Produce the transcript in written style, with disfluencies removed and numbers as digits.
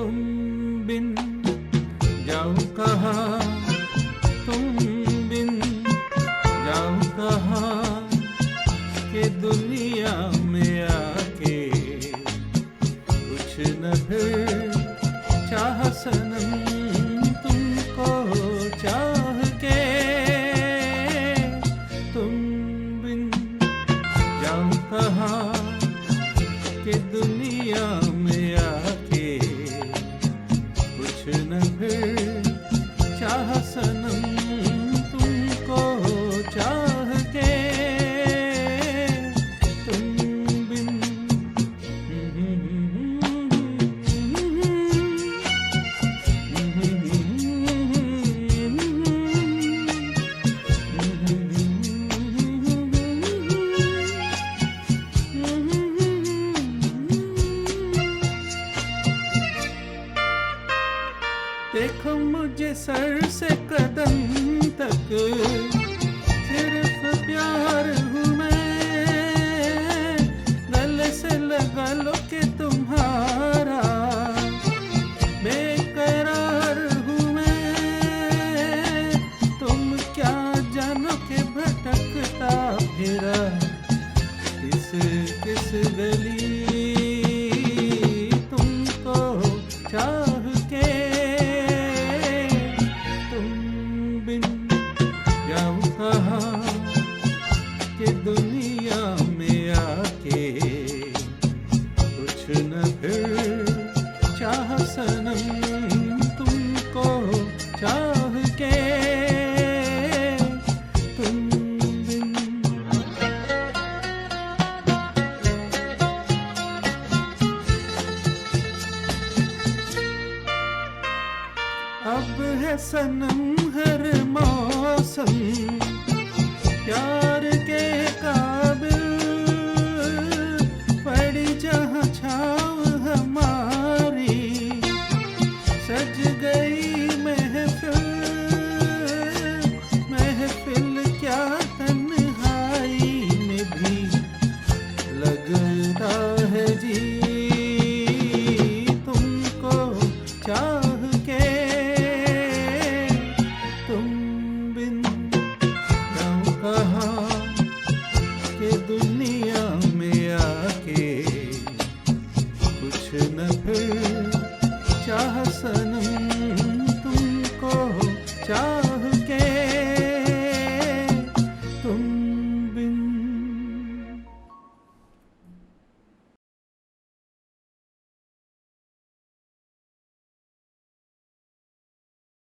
तुम बिन जाऊं कहाँ, तुम बिन जाऊं कहाँ के दुनिया में आके कुछ न फिर चाह सनम तुमको चाह के, तुम बिन जाऊं कहाँ के दुनिया में आके कुछ न फिर चाह सनम तुमको चाह के, तुम बिन देखो मुझे सर से कदम तक सिर्फ प्यार हूँ मैं, गले से लगा लो कि तुम्हारा बेकरार हूँ मैं, तुम क्या जानो कि भटकता फिरा किस किस गली तुमको चाह के, कहाँ के दुनिया में आके कुछ न फिर चाह सनम तुमको चाह के, तुम बिन अब है सनम हर मौसम प्यार के काबिल, पड़ी जहाँ छाँव हमारी सज गई महफिल, महफिल क्या तन्हाई में भी लगता है जी तुमको चाह के, तुम बिन कहाँ के दुनिया में आके कुछ न फिर चाह सनम तुमको चाह